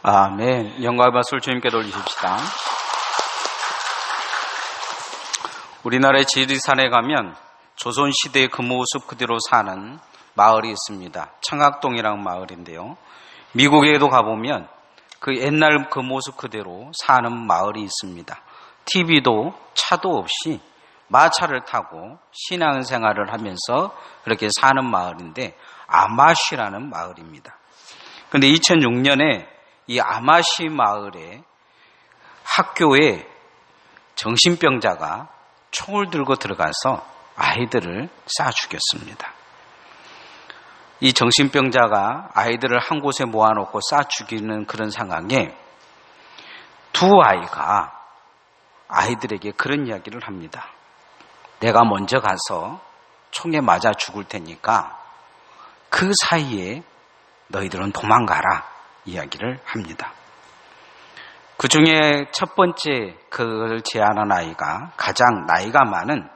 아멘. 영광의 박수를 주님께 돌리십시다. 우리나라의 지리산에 가면 조선시대의 그 모습 그대로 사는 마을이 있습니다. 청학동이라는 마을인데요. 미국에도 가보면 그 옛날 그 모습 그대로 사는 마을이 있습니다. TV도 차도 없이 마차를 타고 신앙생활을 하면서 그렇게 사는 마을인데 아마시라는 마을입니다. 그런데 2006년에 이 아마시 마을의 학교에 정신병자가 총을 들고 들어가서 아이들을 쏴 죽였습니다. 이 정신병자가 아이들을 한 곳에 모아놓고 쏴 죽이는 그런 상황에 두 아이가 아이들에게 그런 이야기를 합니다. 내가 먼저 가서 총에 맞아 죽을 테니까 그 사이에 너희들은 도망가라 이야기를 합니다. 그 중에 첫 번째 그걸 제안한 아이가 가장 나이가 많은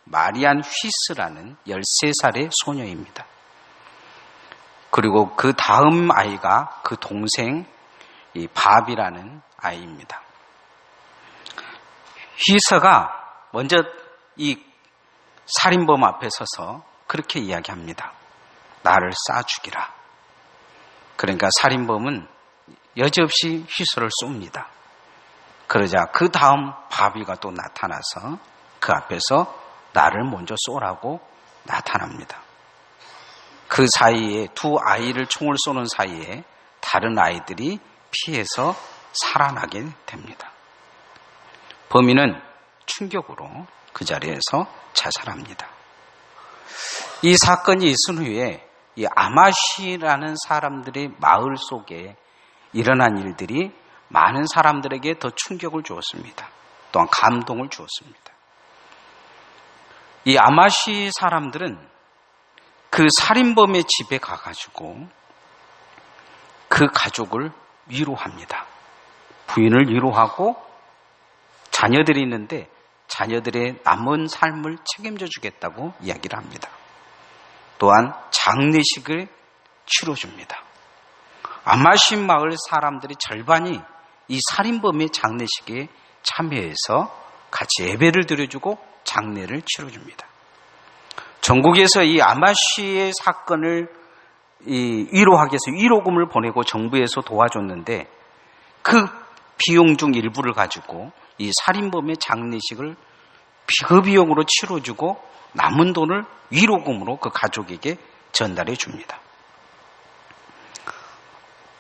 마리안 휘스라는 13살의 소녀입니다. 그리고 그 다음 아이가 그 동생 이 밥이라는 아이입니다. 휘스가 먼저 이 살인범 앞에 서서 그렇게 이야기합니다. 나를 쏴 죽이라. 그러니까 살인범은 여지없이 휘스를 쏩니다. 그러자 그 다음 바비가 또 나타나서 그 앞에서 나를 먼저 쏘라고 나타납니다. 그 사이에 두 아이를 총을 쏘는 사이에 다른 아이들이 피해서 살아나게 됩니다. 범인은 충격으로 그 자리에서 자살합니다. 이 사건이 있은 후에 이 아마시라는 사람들의 마을 속에 일어난 일들이 많은 사람들에게 더 충격을 주었습니다. 또한 감동을 주었습니다. 이 아마시 사람들은 그 살인범의 집에 가가지고 그 가족을 위로합니다. 부인을 위로하고 자녀들이 있는데 자녀들의 남은 삶을 책임져 주겠다고 이야기를 합니다. 또한 장례식을 치러줍니다. 아마시 마을 사람들의 절반이 이 살인범의 장례식에 참여해서 같이 예배를 드려주고 장례를 치러줍니다. 전국에서 이 아마시의 사건을 위로하기 위해서 위로금을 보내고 정부에서 도와줬는데 그 비용 중 일부를 가지고 이 살인범의 장례식을 그 비용으로 치러주고 남은 돈을 위로금으로 그 가족에게 전달해 줍니다.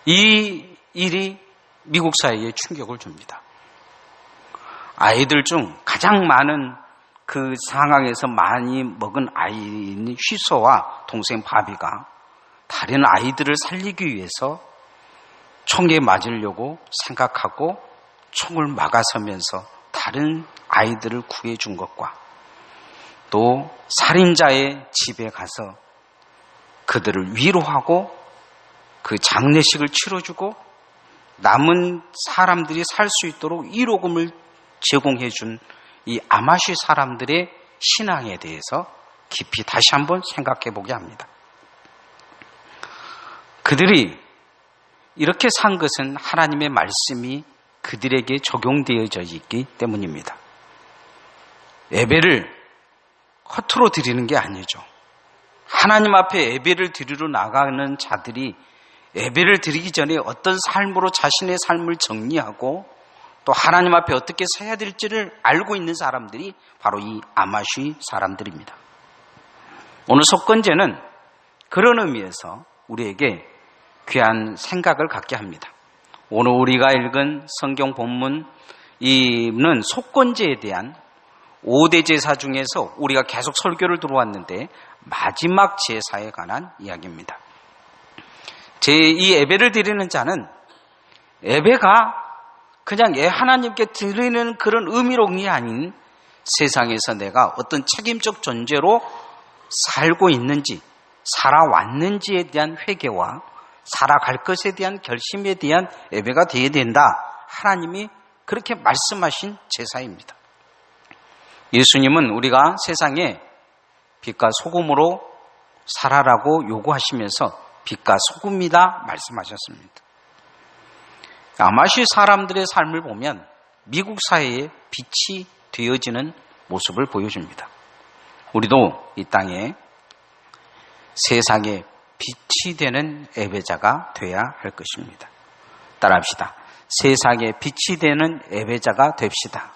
이 일이 미국 사회에 충격을 줍니다. 아이들 중 가장 많은 그 상황에서 많이 먹은 아이인 휘소와 동생 바비가 다른 아이들을 살리기 위해서 총에 맞으려고 생각하고 총을 막아서면서 다른 아이들을 구해준 것과 또 살인자의 집에 가서 그들을 위로하고 그 장례식을 치러주고 남은 사람들이 살 수 있도록 위로금을 제공해준 이 아마시 사람들의 신앙에 대해서 깊이 다시 한번 생각해 보게 합니다. 그들이 이렇게 산 것은 하나님의 말씀이 그들에게 적용되어져 있기 때문입니다. 예배를 허투루 드리는 게 아니죠. 하나님 앞에 예배를 드리러 나가는 자들이 예배를 드리기 전에 어떤 삶으로 자신의 삶을 정리하고 또 하나님 앞에 어떻게 서야 될지를 알고 있는 사람들이 바로 이 아마시 사람들입니다. 오늘 속건제는 그런 의미에서 우리에게 귀한 생각을 갖게 합니다. 오늘 우리가 읽은 성경 본문은 속건제에 대한 5대 제사 중에서 우리가 계속 설교를 들어왔는데 마지막 제사에 관한 이야기입니다. 이 예배를 드리는 자는 예배가 그냥 하나님께 드리는 그런 의미론이 아닌 세상에서 내가 어떤 책임적 존재로 살고 있는지 살아왔는지에 대한 회개와 살아갈 것에 대한 결심에 대한 예배가 되어야 된다. 하나님이 그렇게 말씀하신 제사입니다. 예수님은 우리가 세상에 빛과 소금으로 살아라고 요구하시면서 빛과 소금이다 말씀하셨습니다. 아마시 사람들의 삶을 보면 미국 사회의 빛이 되어지는 모습을 보여줍니다. 우리도 이 땅에 세상에 빛이 되는 예배자가 되어야 할 것입니다. 따라합시다. 세상에 빛이 되는 예배자가 됩시다.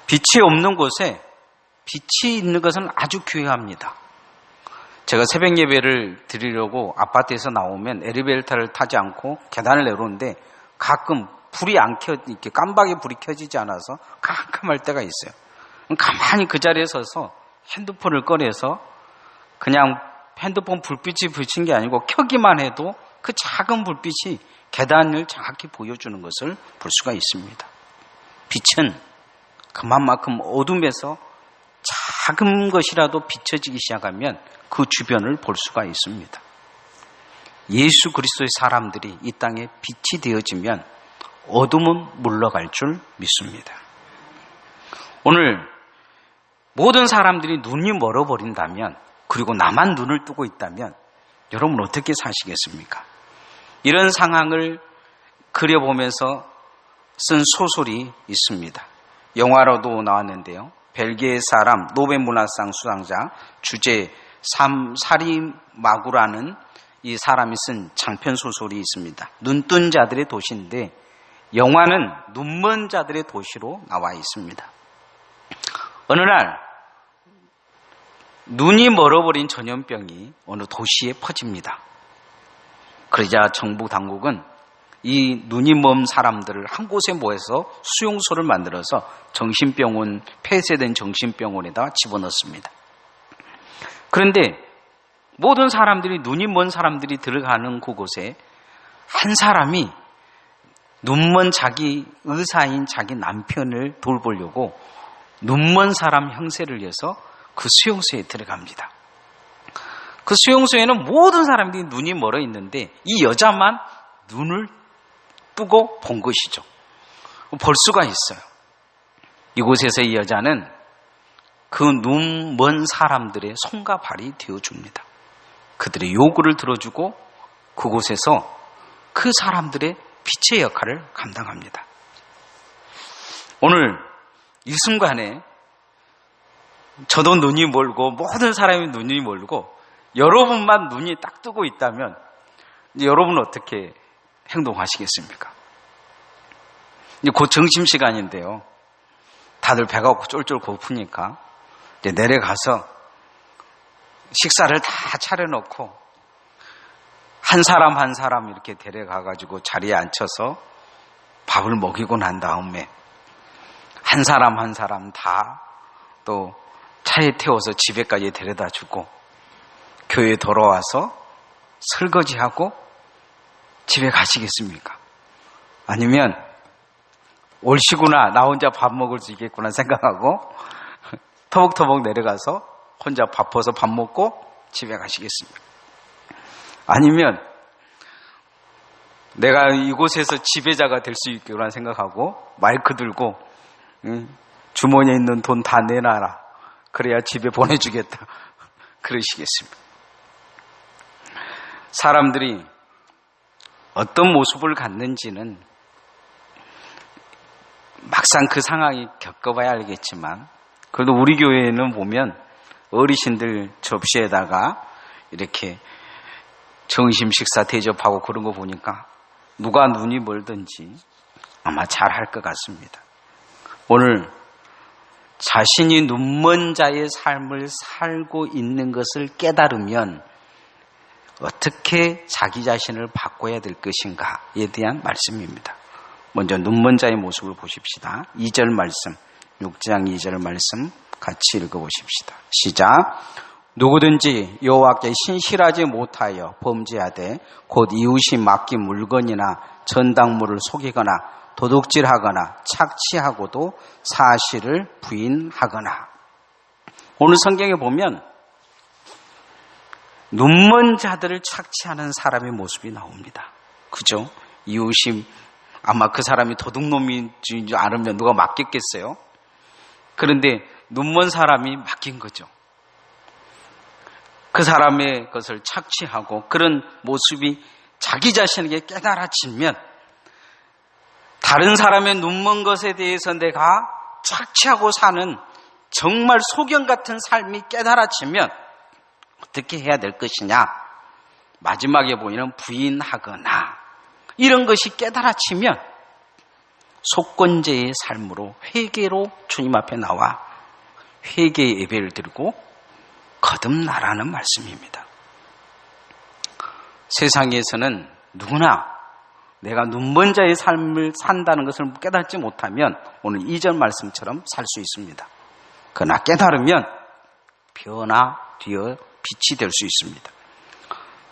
빛이 없는 곳에 빛이 있는 것은 아주 귀합니다. 제가 새벽 예배를 드리려고 아파트에서 나오면 엘리베이터를 타지 않고 계단을 내려오는데 가끔 불이 안 켜, 이렇게 깜박이 불이 켜지지 않아서 깜깜할 때가 있어요. 가만히 그 자리에 서서 핸드폰을 꺼내서 그냥 핸드폰 불빛이 비친 게 아니고 켜기만 해도 그 작은 불빛이 계단을 정확히 보여주는 것을 볼 수가 있습니다. 빛은 그만큼 어둠에서 작은 것이라도 비춰지기 시작하면 그 주변을 볼 수가 있습니다. 예수 그리스도의 사람들이 이 땅에 빛이 되어지면 어둠은 물러갈 줄 믿습니다. 오늘 모든 사람들이 눈이 멀어버린다면, 그리고 나만 눈을 뜨고 있다면 여러분 어떻게 사시겠습니까? 이런 상황을 그려보면서 쓴 소설이 있습니다. 영화로도 나왔는데요. 벨기에 사람 노벨문학상 수상자 주제 사리마구라는 이 사람이 쓴 장편 소설이 있습니다. 눈뜬 자들의 도시인데 영화는 눈먼 자들의 도시로 나와 있습니다. 어느 날 눈이 멀어버린 전염병이 어느 도시에 퍼집니다. 그러자 정부 당국은 이 눈이 먼 사람들을 한 곳에 모여서 수용소를 만들어서 정신병원, 폐쇄된 정신병원에다 집어넣습니다. 그런데 모든 사람들이, 눈이 먼 사람들이 들어가는 그곳에 한 사람이 눈먼 자기 의사인 자기 남편을 돌보려고 눈먼 사람 형세를 이어서 그 수용소에 들어갑니다. 그 수용소에는 모든 사람들이 눈이 멀어 있는데 이 여자만 눈을 뜨고 본 것이죠. 볼 수가 있어요. 이곳에서 이 여자는 그 눈 먼 사람들의 손과 발이 되어줍니다. 그들의 요구를 들어주고 그곳에서 그 사람들의 빛의 역할을 감당합니다. 오늘 이 순간에 저도 눈이 멀고 모든 사람이 눈이 멀고 여러분만 눈이 딱 뜨고 있다면 여러분은 어떻게 행동하시겠습니까? 이제 곧 점심시간인데요. 다들 배가 쫄쫄 고프니까 이제 내려가서 식사를 다 차려놓고 한 사람 한 사람 이렇게 데려가가지고 자리에 앉혀서 밥을 먹이고 난 다음에 한 사람 한 사람 다 또 차에 태워서 집에까지 데려다 주고 교회에 돌아와서 설거지하고 집에 가시겠습니까? 아니면 옳시구나, 나 혼자 밥 먹을 수 있겠구나 생각하고 터벅터벅 내려가서 혼자 밥퍼서 밥 먹고 집에 가시겠습니까? 아니면 내가 이곳에서 지배자가 될 수 있겠구나 생각하고 마이크 들고 주머니에 있는 돈 다 내놔라, 그래야 집에 보내주겠다, 그러시겠습니다. 사람들이 어떤 모습을 갖는지는 막상 그 상황이 겪어봐야 알겠지만, 그래도 우리 교회에는 보면 어르신들 접시에다가 이렇게 점심 식사 대접하고 그런 거 보니까 누가 눈이 멀든지 아마 잘할 것 같습니다. 오늘 자신이 눈먼 자의 삶을 살고 있는 것을 깨달으면 어떻게 자기 자신을 바꿔야 될 것인가에 대한 말씀입니다. 먼저 눈먼 자의 모습을 보십시다. 2절 말씀, 6장 2절 말씀 같이 읽어보십시다. 시작. 누구든지 여호와께 신실하지 못하여 범죄하되 곧 이웃이 맡긴 물건이나 전당물을 속이거나 도둑질하거나 착취하고도 사실을 부인하거나. 오늘 성경에 보면 눈먼 자들을 착취하는 사람의 모습이 나옵니다. 그죠? 이웃이 아마 그 사람이 도둑놈인 줄 알으면 누가 맡겼겠어요? 그런데 눈먼 사람이 맡긴 거죠. 그 사람의 것을 착취하고 그런 모습이 자기 자신에게 깨달아지면 다른 사람의 눈먼 것에 대해서 내가 착취하고 사는 정말 소경 같은 삶이 깨달아지면 어떻게 해야 될 것이냐? 마지막에 보이는 부인하거나 이런 것이 깨달아지면 속건제의 삶으로 회개로 주님 앞에 나와 회개의 예배를 드리고 거듭나라는 말씀입니다. 세상에서는 누구나 내가 눈먼 자의 삶을 산다는 것을 깨닫지 못하면 오늘 2절 말씀처럼 살 수 있습니다. 그러나 깨달으면 변화되어 빛이 될 수 있습니다.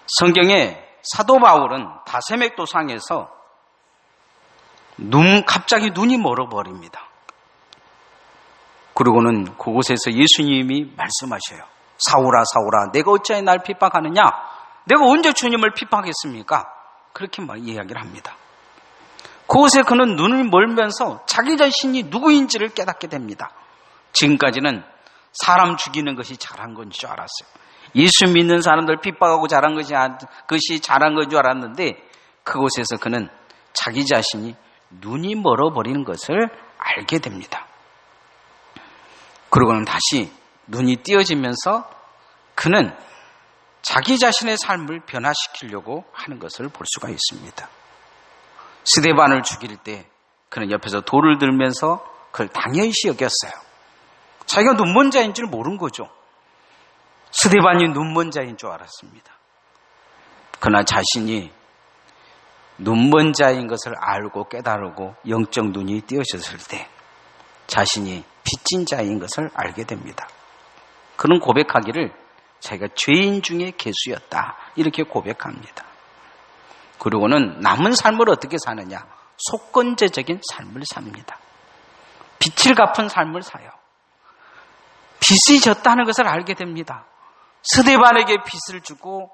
성경에 사도 바울은 다세맥 도상에서 갑자기 눈이 멀어버립니다. 그리고는 그곳에서 예수님이 말씀하셔요. 사울아 사울아 내가 어찌하여 날 핍박하느냐? 내가 언제 주님을 핍박했습니까? 그렇게 막 이야기를 합니다. 그곳에 그는 눈을 멀면서 자기 자신이 누구인지를 깨닫게 됩니다. 지금까지는 사람 죽이는 것이 잘한 건 줄 알았어요. 예수 믿는 사람들 핍박하고 잘한 것이 잘한 건 줄 알았는데 그곳에서 그는 자기 자신이 눈이 멀어버리는 것을 알게 됩니다. 그러고는 다시 눈이 띄어지면서 그는 자기 자신의 삶을 변화시키려고 하는 것을 볼 수가 있습니다. 스데반을 죽일 때 그는 옆에서 돌을 들면서 그걸 당연시 여겼어요. 자기가 눈먼 자인 줄 모른 거죠. 스데반이 눈먼 자인 줄 알았습니다. 그러나 자신이 눈먼 자인 것을 알고 깨달고 영적 눈이 띄어졌을 때 자신이 빚진 자인 것을 알게 됩니다. 그는 고백하기를 자기가 죄인 중에 괴수였다 이렇게 고백합니다. 그리고는 남은 삶을 어떻게 사느냐? 속건제적인 삶을 삽니다. 빚을 갚은 삶을 사요. 빚이 졌다는 것을 알게 됩니다. 스데반에게 빚을 주고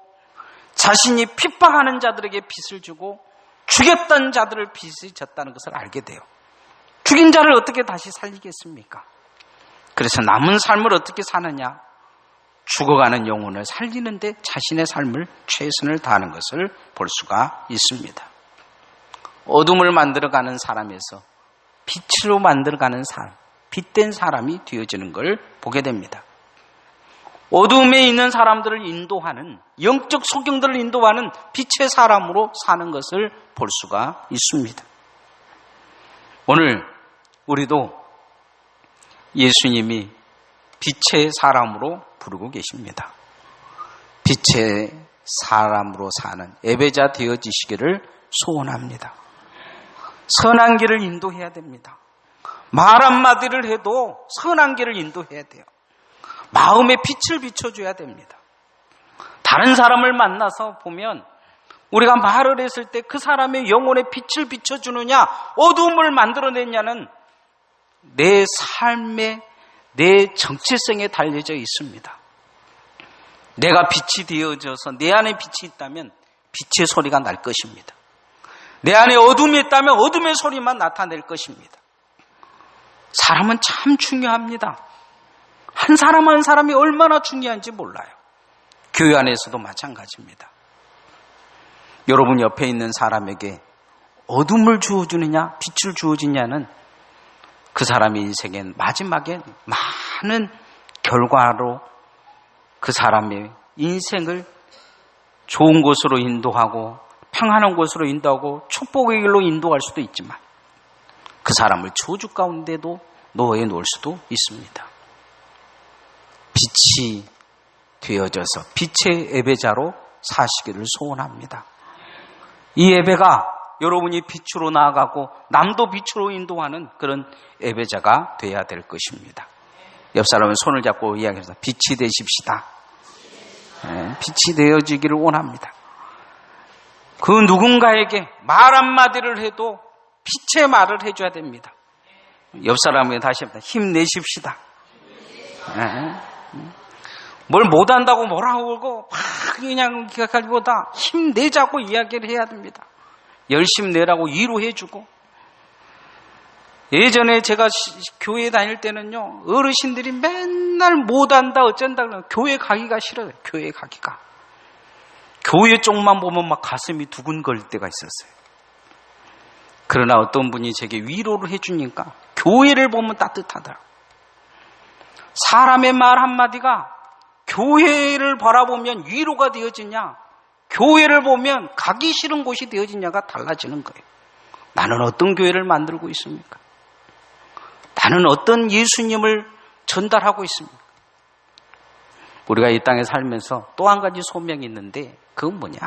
자신이 핍박하는 자들에게 빚을 주고 죽였던 자들을 빚이 졌다는 것을 알게 돼요. 죽인 자를 어떻게 다시 살리겠습니까? 그래서 남은 삶을 어떻게 사느냐? 죽어가는 영혼을 살리는데 자신의 삶을 최선을 다하는 것을 볼 수가 있습니다. 어둠을 만들어가는 사람에서 빛으로 만들어가는 사람, 빛된 사람이 되어지는 걸 보게 됩니다. 어둠에 있는 사람들을 인도하는, 영적 소경들을 인도하는 빛의 사람으로 사는 것을 볼 수가 있습니다. 오늘 우리도 예수님이 빛의 사람으로 부르고 계십니다. 빛의 사람으로 사는 예배자 되어지시기를 소원합니다. 선한 길을 인도해야 됩니다. 말 한마디를 해도 선한 길을 인도해야 돼요. 마음에 빛을 비춰줘야 됩니다. 다른 사람을 만나서 보면 우리가 말을 했을 때 그 사람의 영혼에 빛을 비춰주느냐 어두움을 만들어내냐는 내 삶의 내 정체성에 달려져 있습니다. 내가 빛이 되어져서 내 안에 빛이 있다면 빛의 소리가 날 것입니다. 내 안에 어둠이 있다면 어둠의 소리만 나타낼 것입니다. 사람은 참 중요합니다. 한 사람 한 사람이 얼마나 중요한지 몰라요. 교회 안에서도 마찬가지입니다. 여러분 옆에 있는 사람에게 어둠을 주어주느냐 빛을 주어주느냐는 그 사람의 인생엔 마지막에 많은 결과로 그 사람의 인생을 좋은 곳으로 인도하고 평안한 곳으로 인도하고 축복의 길로 인도할 수도 있지만 그 사람을 저주 가운데도 놓여 놓을 수도 있습니다. 빛이 되어져서 빛의 예배자로 사시기를 소원합니다. 이 예배가 여러분이 빛으로 나아가고 남도 빛으로 인도하는 그런 예배자가 되어야 될 것입니다. 옆 사람은 손을 잡고 이야기해서 빛이 되십시다. 네, 빛이 되어지기를 원합니다. 그 누군가에게 말 한마디를 해도 빛의 말을 해줘야 됩니다. 옆 사람에게 다시 한번 힘내십시다. 네. 뭘 못한다고 뭐라고 그러고 막 그냥 기각하기보다 힘내자고 이야기를 해야 됩니다. 열심히 내라고 위로해주고. 예전에 제가 교회 다닐 때는요 어르신들이 맨날 못한다 어쩐다 그러면 교회 가기가 싫어요. 교회 가기가 교회 쪽만 보면 막 가슴이 두근거릴 때가 있었어요. 그러나 어떤 분이 제게 위로를 해주니까 교회를 보면 따뜻하더라. 사람의 말 한마디가 교회를 바라보면 위로가 되어지냐, 교회를 보면 가기 싫은 곳이 되어지냐가 달라지는 거예요. 나는 어떤 교회를 만들고 있습니까? 나는 어떤 예수님을 전달하고 있습니까? 우리가 이 땅에 살면서 또 한 가지 소명이 있는데 그건 뭐냐?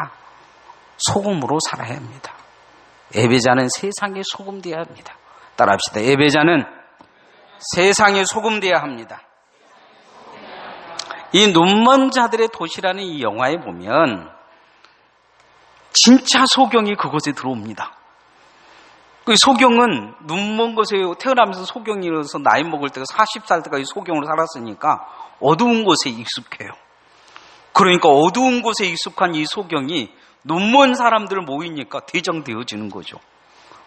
소금으로 살아야 합니다. 예배자는 세상의 소금 되어야 합니다. 따라합시다. 예배자는 세상의 소금 되어야 합니다. 이 눈먼 자들의 도시라는 이 영화에 보면 진짜 소경이 그곳에 들어옵니다. 그 소경은 눈먼 곳에 태어나면서 소경이라서 나이 먹을 때가 40살 때까지 소경으로 살았으니까 어두운 곳에 익숙해요. 그러니까 어두운 곳에 익숙한 이 소경이 눈먼 사람들 모이니까 대정되어지는 거죠.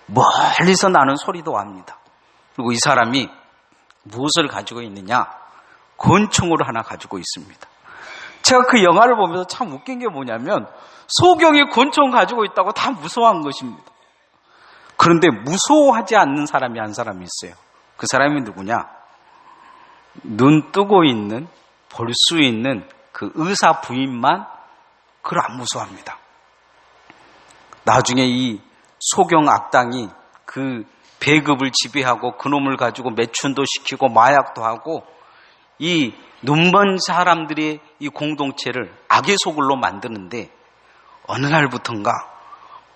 멀리서 나는 소리도 압니다. 그리고 이 사람이 무엇을 가지고 있느냐? 권총을 하나 가지고 있습니다. 제가 그 영화를 보면서 참 웃긴 게 뭐냐면 소경이 권총 가지고 있다고 다 무서워한 것입니다. 그런데 무서워하지 않는 사람이 한 사람이 있어요. 그 사람이 누구냐? 눈 뜨고 있는, 볼 수 있는 그 의사 부인만 그걸 안 무서워합니다. 나중에 이 소경 악당이 그 배급을 지배하고 그놈을 가지고 매춘도 시키고 마약도 하고 이 눈먼 사람들의 이 공동체를 악의 소굴로 만드는데 어느 날부턴가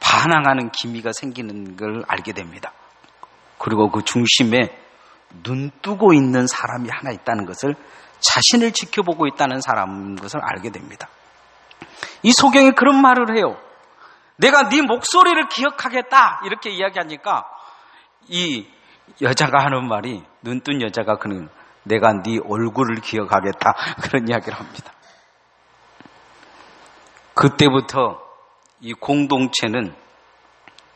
반항하는 기미가 생기는 걸 알게 됩니다. 그리고 그 중심에 눈 뜨고 있는 사람이 하나 있다는 것을, 자신을 지켜보고 있다는 사람인 것을 알게 됩니다. 이 소경이 그런 말을 해요. 내가 네 목소리를 기억하겠다 이렇게 이야기하니까 이 여자가 하는 말이, 눈뜬 여자가 그는 내가 네 얼굴을 기억하겠다 그런 이야기를 합니다. 그때부터 이 공동체는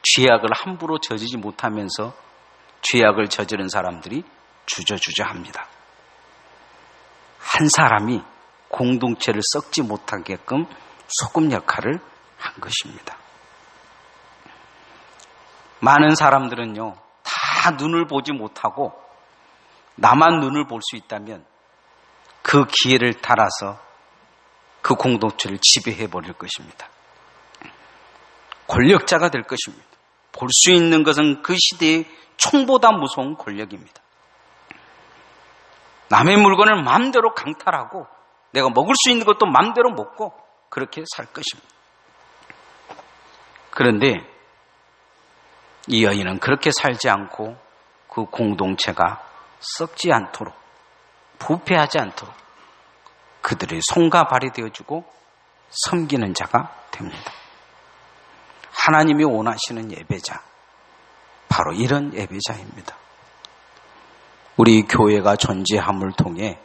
죄악을 함부로 저지르지 못하면서 죄악을 저지른 사람들이 주저주저합니다. 한 사람이 공동체를 썩지 못하게끔 소금 역할을 한 것입니다. 많은 사람들은요, 다 눈을 보지 못하고 나만 눈을 볼 수 있다면 그 기회를 따라서 그 공동체를 지배해버릴 것입니다. 권력자가 될 것입니다. 볼 수 있는 것은 그 시대의 총보다 무서운 권력입니다. 남의 물건을 마음대로 강탈하고 내가 먹을 수 있는 것도 마음대로 먹고 그렇게 살 것입니다. 그런데 이 여인은 그렇게 살지 않고 그 공동체가 썩지 않도록, 부패하지 않도록 그들의 손과 발이 되어주고 섬기는 자가 됩니다. 하나님이 원하시는 예배자, 바로 이런 예배자입니다. 우리 교회가 존재함을 통해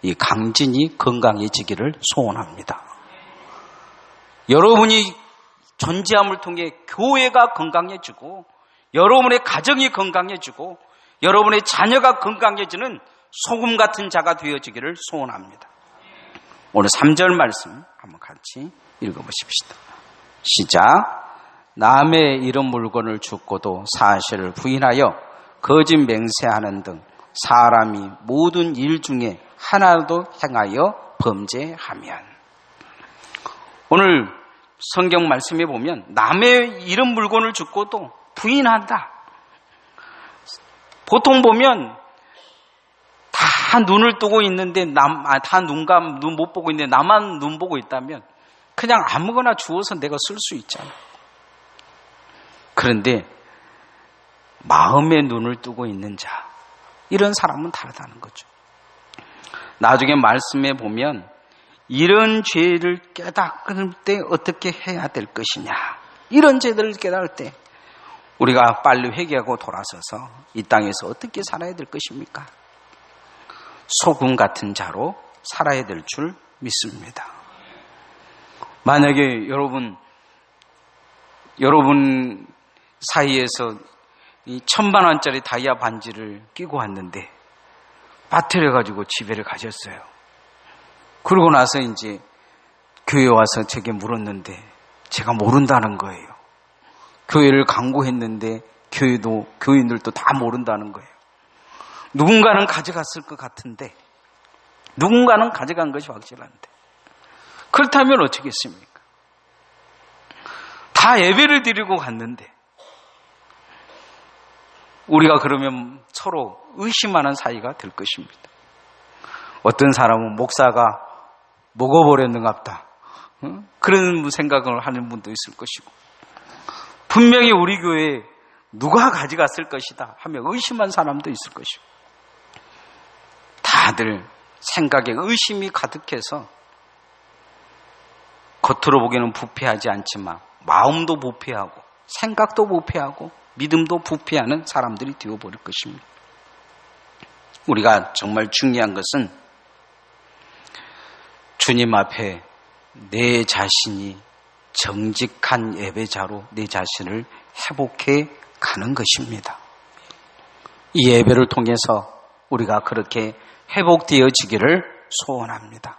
이 강진이 건강해지기를 소원합니다. 여러분이 존재함을 통해 교회가 건강해지고 여러분의 가정이 건강해지고 여러분의 자녀가 건강해지는 소금 같은 자가 되어지기를 소원합니다. 오늘 3절 말씀 한번 같이 읽어보십시다. 시작. 남의 잃은 물건을 줍고도 사실을 부인하여 거짓 맹세하는 등 사람이 모든 일 중에 하나도 행하여 범죄하면. 오늘 성경 말씀에 보면 남의 잃은 물건을 줍고도 부인한다. 보통 보면 다 눈을 뜨고 있는데 다 눈 못 보고 있는데 나만 눈 보고 있다면 그냥 아무거나 주어서 내가 쓸 수 있잖아. 그런데 마음의 눈을 뜨고 있는 자, 이런 사람은 다르다는 거죠. 나중에 말씀에 보면 이런 죄를 깨닫을 때 어떻게 해야 될 것이냐, 이런 죄들을 깨달을 때 우리가 빨리 회개하고 돌아서서 이 땅에서 어떻게 살아야 될 것입니까? 소금 같은 자로 살아야 될 줄 믿습니다. 만약에 여러분 사이에서 이 1,000만 원짜리 다이아 반지를 끼고 왔는데 빠뜨려가지고 집에를 가셨어요. 그러고 나서 이제 교회 와서 제게 물었는데 제가 모른다는 거예요. 교회를 강구했는데 교인들도 다 모른다는 거예요. 누군가는 가져갔을 것 같은데, 누군가는 가져간 것이 확실한데, 그렇다면 어쩌겠습니까? 다 예배를 드리고 갔는데 우리가 그러면 서로 의심하는 사이가 될 것입니다. 어떤 사람은 목사가 먹어버렸는갑다, 그런 생각을 하는 분도 있을 것이고, 분명히 우리 교회에 누가 가져갔을 것이다 하며 의심한 사람도 있을 것이고, 다들 생각에 의심이 가득해서 겉으로 보기에는 부패하지 않지만 마음도 부패하고 생각도 부패하고 믿음도 부패하는 사람들이 되어버릴 것입니다. 우리가 정말 중요한 것은 주님 앞에 내 자신이 정직한 예배자로 내 자신을 회복해 가는 것입니다. 이 예배를 통해서 우리가 그렇게 회복되어지기를 소원합니다.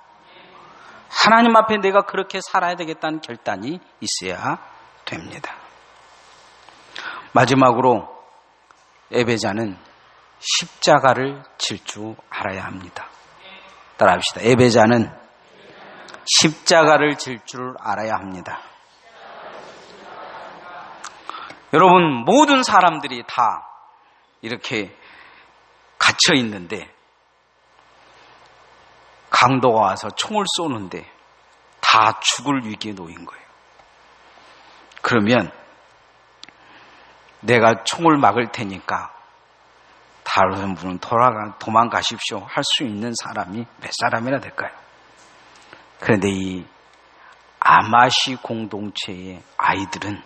하나님 앞에 내가 그렇게 살아야 되겠다는 결단이 있어야 됩니다. 마지막으로 예배자는 십자가를 질 줄 알아야 합니다. 따라합시다. 예배자는 십자가를 질 줄 알아야 합니다. 여러분, 모든 사람들이 다 이렇게 갇혀 있는데 강도가 와서 총을 쏘는데 다 죽을 위기에 놓인 거예요. 그러면 내가 총을 막을 테니까 다른 분은 도망가십시오 할 수 있는 사람이 몇 사람이나 될까요? 그런데 이 아마시 공동체의 아이들은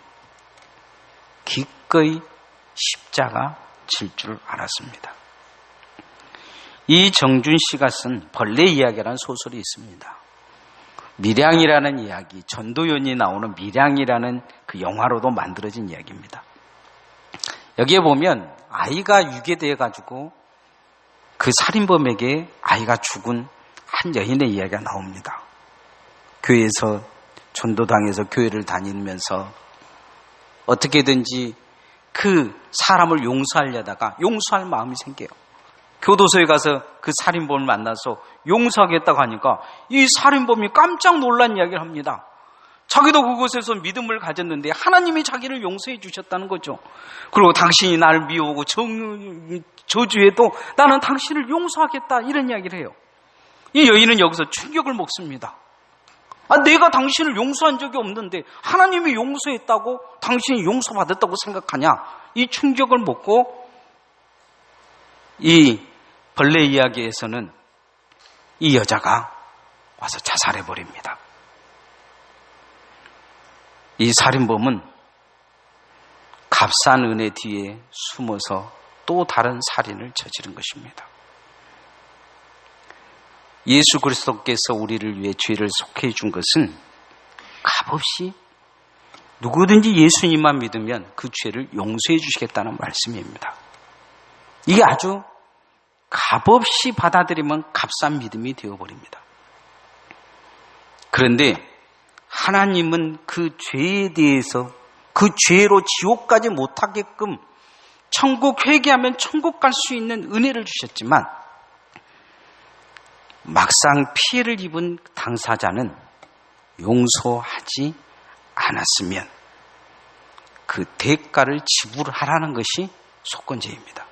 기꺼이 십자가 질 줄 알았습니다. 이 정준 씨가 쓴 벌레 이야기라는 소설이 있습니다. 밀양이라는 이야기, 전도연이 나오는 밀양이라는 그 영화로도 만들어진 이야기입니다. 여기에 보면 아이가 유괴되어 가지고 그 살인범에게 아이가 죽은 한 여인의 이야기가 나옵니다. 교회에서 전도당에서 교회를 다니면서 어떻게든지 그 사람을 용서하려다가 용서할 마음이 생겨요. 교도소에 가서 그 살인범을 만나서 용서하겠다고 하니까 이 살인범이 깜짝 놀란 이야기를 합니다. 자기도 그곳에서 믿음을 가졌는데 하나님이 자기를 용서해 주셨다는 거죠. 그리고 당신이 나를 미워하고 저주해도 나는 당신을 용서하겠다, 이런 이야기를 해요. 이 여인은 여기서 충격을 먹습니다. 내가 당신을 용서한 적이 없는데 하나님이 용서했다고 당신이 용서받았다고 생각하냐, 이 충격을 먹고 이 벌레 이야기에서는 이 여자가 와서 자살해버립니다. 이 살인범은 값싼 은혜 뒤에 숨어서 또 다른 살인을 저지른 것입니다. 예수 그리스도께서 우리를 위해 죄를 속해 준 것은 값없이 누구든지 예수님만 믿으면 그 죄를 용서해 주시겠다는 말씀입니다. 이게 아주 값없이 받아들이면 값싼 믿음이 되어버립니다. 그런데 하나님은 그 죄에 대해서 그 죄로 지옥까지 못하게끔 천국 회개하면 천국 갈 수 있는 은혜를 주셨지만 막상 피해를 입은 당사자는 용서하지 않았으면 그 대가를 지불하라는 것이 속건제입니다.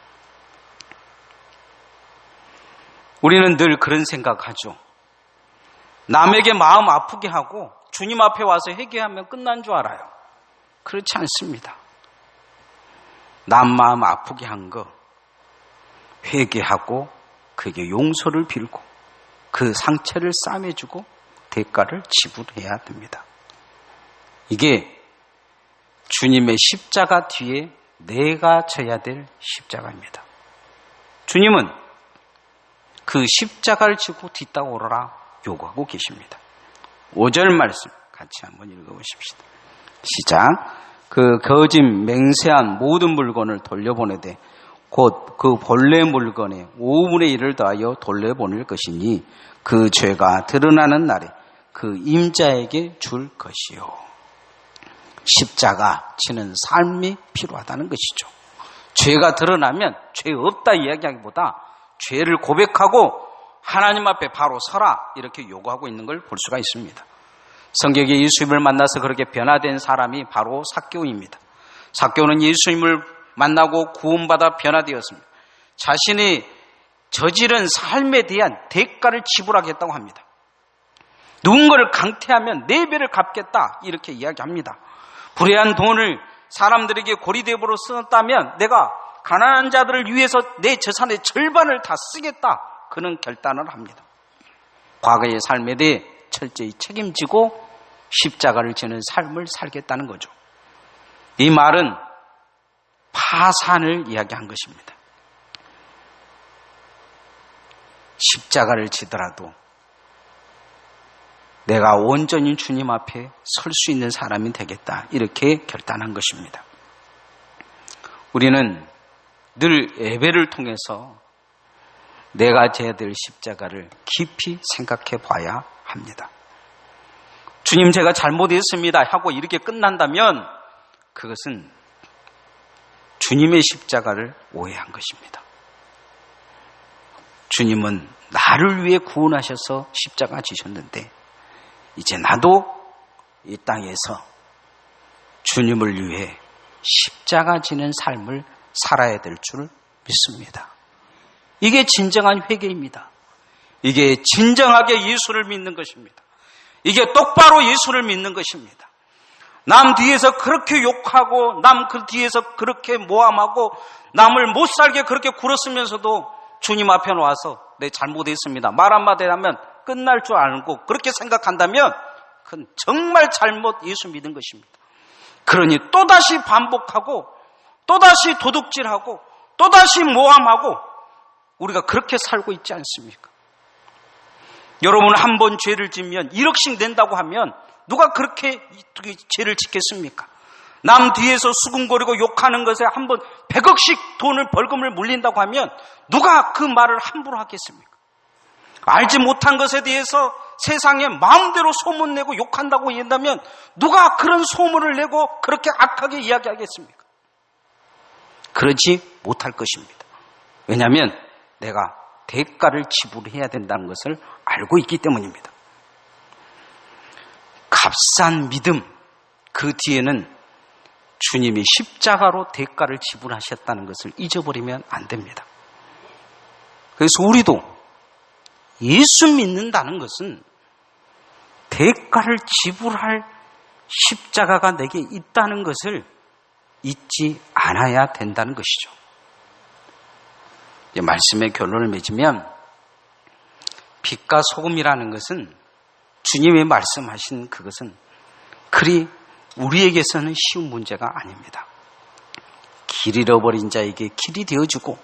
우리는 늘 그런 생각하죠. 남에게 마음 아프게 하고 주님 앞에 와서 회개하면 끝난 줄 알아요. 그렇지 않습니다. 남 마음 아프게 한 거 회개하고 그에게 용서를 빌고 그 상처를 싸매주고 대가를 지불해야 됩니다. 이게 주님의 십자가 뒤에 내가 져야 될 십자가입니다. 주님은 그 십자가를 지고 뒤따라오라 요구하고 계십니다. 5절 말씀 같이 한번 읽어보십시다. 시작. 그 거짓 맹세한 모든 물건을 돌려보내되 곧 그 본래 물건의 5분의 1을 더하여 돌려보낼 것이니 그 죄가 드러나는 날에 그 임자에게 줄 것이요. 십자가 지는 삶이 필요하다는 것이죠. 죄가 드러나면 죄 없다 이야기하기보다 죄를 고백하고 하나님 앞에 바로 서라 이렇게 요구하고 있는 걸 볼 수가 있습니다. 성경에 예수님을 만나서 그렇게 변화된 사람이 바로 삭개오입니다. 삭개오는 예수님을 만나고 구원받아 변화되었습니다. 자신이 저지른 삶에 대한 대가를 지불하겠다고 합니다. 누군가를 강퇴하면 4배를 갚겠다 이렇게 이야기합니다. 불의한 돈을 사람들에게 고리대부로 썼다면 내가 가난한 자들을 위해서 내 재산의 절반을 다 쓰겠다 그는 결단을 합니다. 과거의 삶에 대해 철저히 책임지고 십자가를 지는 삶을 살겠다는 거죠. 이 말은 파산을 이야기한 것입니다. 십자가를 지더라도 내가 온전히 주님 앞에 설 수 있는 사람이 되겠다 이렇게 결단한 것입니다. 우리는 늘 예배를 통해서 내가 져야 될 십자가를 깊이 생각해 봐야 합니다. 주님 제가 잘못했습니다 하고 이렇게 끝난다면 그것은 주님의 십자가를 오해한 것입니다. 주님은 나를 위해 구원하셔서 십자가 지셨는데 이제 나도 이 땅에서 주님을 위해 십자가 지는 삶을 살아야 될 줄 믿습니다. 이게 진정한 회개입니다. 이게 진정하게 예수를 믿는 것입니다. 이게 똑바로 예수를 믿는 것입니다. 남 뒤에서 그렇게 욕하고 남 그 뒤에서 그렇게 모함하고 남을 못 살게 그렇게 굴었으면서도 주님 앞에 와서 내 잘못했습니다. 말 한마디 하면 끝날 줄 알고 그렇게 생각한다면 그건 정말 잘못 예수 믿은 것입니다. 그러니 또다시 반복하고 또다시 도둑질하고 또다시 모함하고 우리가 그렇게 살고 있지 않습니까? 여러분 한 번 죄를 지면 1억씩 낸다고 하면 누가 그렇게 죄를 짓겠습니까? 남 뒤에서 수군거리고 욕하는 것에 한 번 100억씩 돈을 벌금을 물린다고 하면 누가 그 말을 함부로 하겠습니까? 알지 못한 것에 대해서 세상에 마음대로 소문내고 욕한다고 한다면 누가 그런 소문을 내고 그렇게 악하게 이야기하겠습니까? 그러지 못할 것입니다. 왜냐하면 내가 대가를 지불해야 된다는 것을 알고 있기 때문입니다. 값싼 믿음, 그 뒤에는 주님이 십자가로 대가를 지불하셨다는 것을 잊어버리면 안 됩니다. 그래서 우리도 예수 믿는다는 것은 대가를 지불할 십자가가 내게 있다는 것을 잊지 않아야 된다는 것이죠. 말씀의 결론을 맺으면 빛과 소금이라는 것은 주님이 말씀하신 그것은 그리 우리에게서는 쉬운 문제가 아닙니다. 길 잃어버린 자에게 길이 되어주고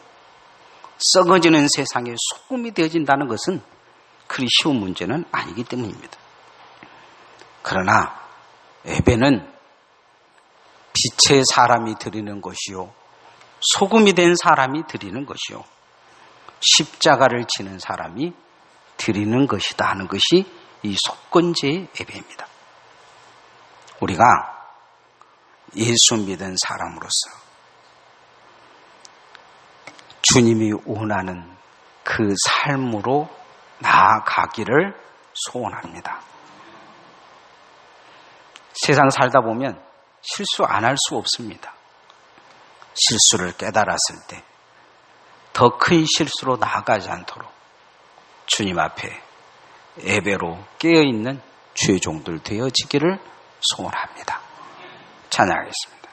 썩어지는 세상에 소금이 되어진다는 것은 그리 쉬운 문제는 아니기 때문입니다. 그러나 예배는 빛의 사람이 드리는 것이요 소금이 된 사람이 드리는 것이요 십자가를 지는 사람이 드리는 것이다 하는 것이 이 속건제의 예배입니다. 우리가 예수 믿은 사람으로서 주님이 원하는 그 삶으로 나아가기를 소원합니다. 세상 살다 보면 실수 안 할 수 없습니다. 실수를 깨달았을 때 더 큰 실수로 나아가지 않도록 주님 앞에 예배로 깨어있는 죄종들 되어지기를 소원합니다. 찬양하겠습니다.